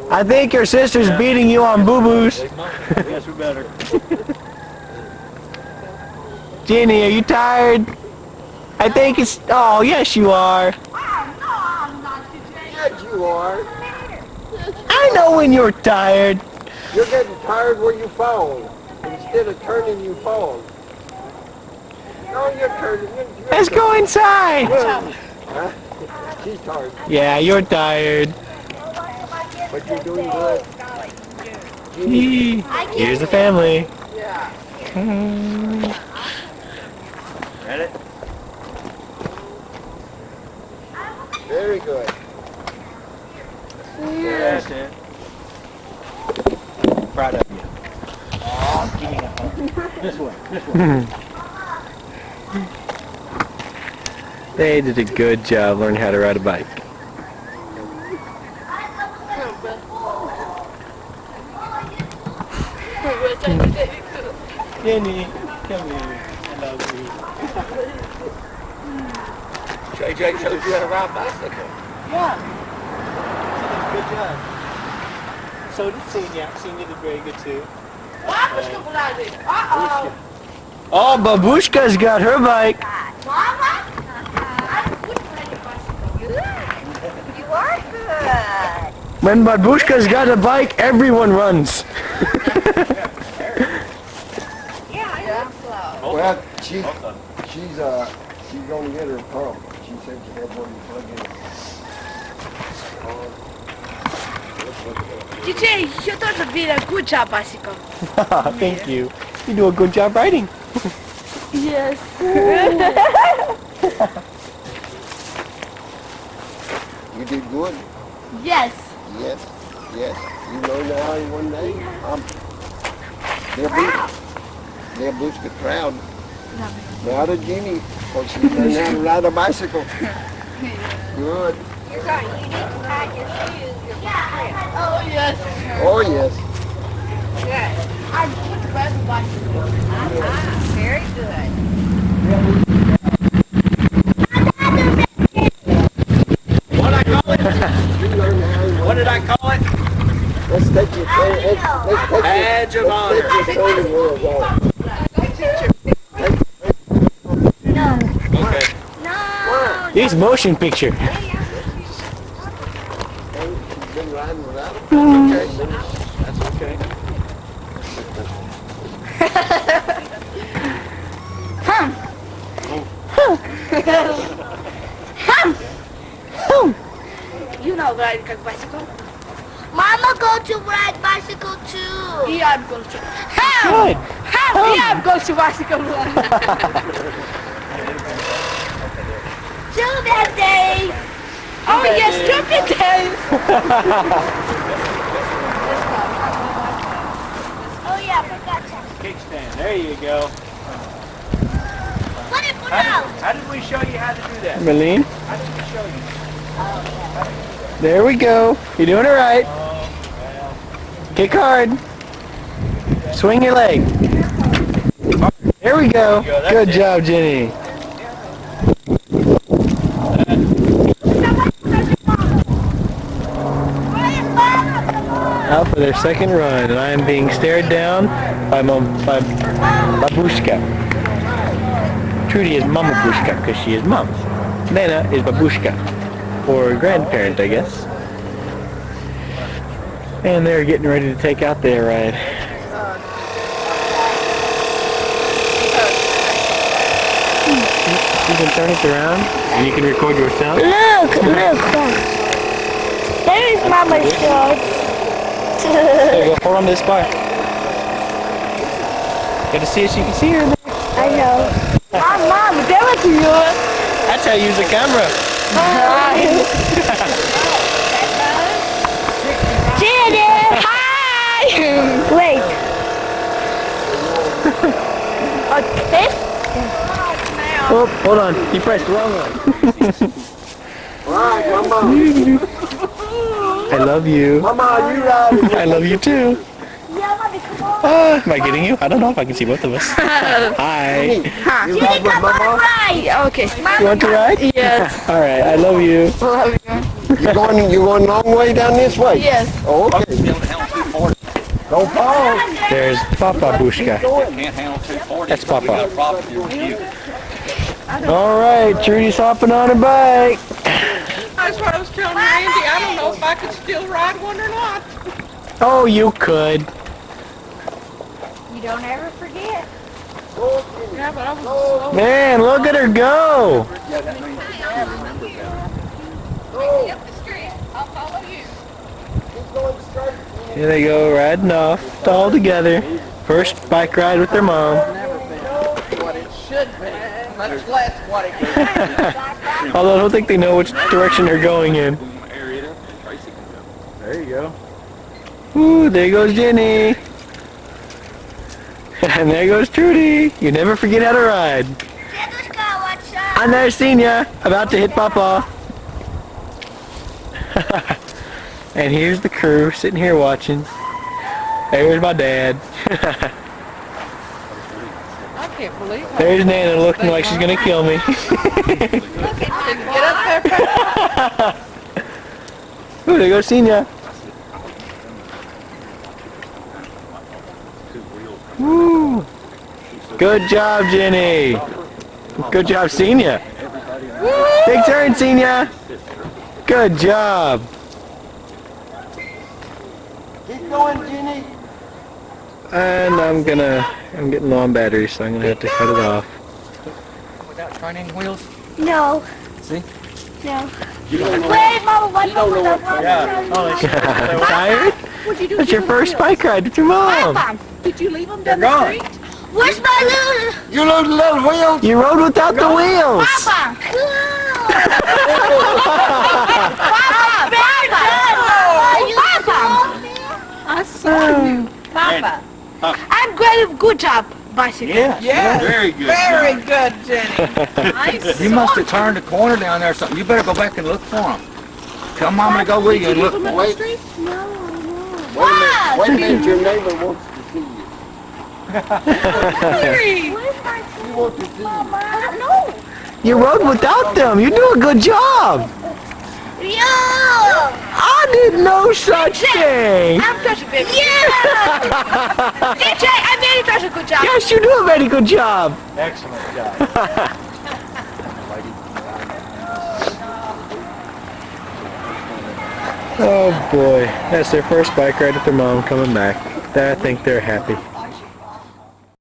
I think your sister's beating you on boo-boos. Yes, we better. Jenny, are you tired? I think it's... Oh, yes you are. Yes, you are. I know when you're tired. You're getting tired where you fall. Instead of turning, you fall. No, you're turning. Let's go inside. Huh? She's tired. Yeah, you're tired. But you're doing good. Here's the family. Yeah. Ready? Very good. Yeah, that's it. Proud of you. Oh, give me that one. This way. This way. They did a good job learning how to ride a bike. Jenny, come here. I love you. JJ showed you how to ride a bicycle. Yeah. Good job. So did Senyas. Senyas did very good too. Oh, Babushka's got her bike. You are good. When Babushka's got a bike, everyone runs. Well, she's gonna get her pump. She said she had one to plug in. DJ, you also did a good job, bicycle. Thank you. You do a good job riding. Yes. You did good. Yes. Yes. Yes. You learned how in one day. They'll boost the crowd. Proud of Jenny, because she learned how to ride a bicycle. Good. You need to pack your shoes. Oh, yes. Oh, yes. Good. I put the best bicycle. Very good. What did I call it? What did I call it? Let's take your Badge of honor. training wheels off. No. Okay. No. He's motion picture. She's been riding without them. Okay. That's okay. You know ride a bicycle? Mama go to ride bicycle too. Yeah, I'm going to. Good. Yeah, I'm going to bicycle. Stupid days. Oh yes, stupid days. Oh yeah, I forgot that. Kickstand. There you go. Put it down. How did we show you how to do that? Marlene, How did we show you? there we go. You're doing it right. Kick hard. Swing your leg. There we go. Good job, Jenny. Out for their second run, and I am being stared down by Babushka. Trudy is Mama Bushka because she is mom. Nana is Babushka, or grandparent, I guess. And they're getting ready to take out their ride. You can turn it around, and you can record yourself. Look. There's Mama's dog. There you go, hold on to this bar. Got to see it so you can see her in there. I know. Mom, give it to you. That's how you use the camera. Jenny, hi! Wait. Okay. Oh, hold on. You pressed the wrong one. Right, Mama. I love you. Mama, you ride. I love you too. Yeah, Mommy, come on. Am I getting you? I don't know if I can see both of us. Hi. You ride Jenny, with come on, Mama? right. Okay. You want to ride? Yes. All right. I love you. Love you. You going a long way down this way? Yes. Oh, okay. Can't handle 240. Don't fall. There's Papa Bushka. Can't handle 240. That's Papa. Got a problem with you. All right, Trudy's hopping on a bike. That's what I was telling Randy. I don't know if I could still ride one or not. Oh, you could. You don't ever forget. Yeah, but I was slow. Man, look at her go. Up the street. I'll follow you. Here they go, riding off, all together. First bike ride with their mom. What it should be, much less what it could be. Although I don't think they know which direction they're going in. There you go. Ooh, there goes Jenny. And there goes Trudy. You never forget how to ride. And there's Senya, about to hit Papa. And here's the crew sitting here watching. There's my dad. I can't believe how There's Nana looking like she's gonna kill me. Can you get up there. Ooh, there goes Senya. Woo! Good job, Jenny. Good job, Senya. Big turn, Senya. Good job. Keep going, Jenny. And I'm getting low on battery, so I'm gonna have to cut it off. Without training wheels? No. See? No. Wait, Mama, what Mama? Tired? What'd you do? That's your first bike ride with your mom. Papa, did you leave them down the gone. street? Where's my little... You little wheels. You rode without the wheels. Papa! Papa! Papa! I saw you. Papa! I'm great. Good job, bicycle. Yeah. Yes. Very good. Very good, Jenny. I You saw must have turned the corner down there or something. You better go back and look for them. Tell Mama to go with you and look for them. Wait. street? Wait a minute, your neighbor wants to see you. Hurry. She wants to see you. I don't know. You rode without them. You do a good job. Yeah! I did no such thing. I'm such a baby. Yeah! DJ, I made such a good job. Yes, you do a very good job. Excellent job. Oh boy, that's their first bike ride with their mom coming back. I think they're happy.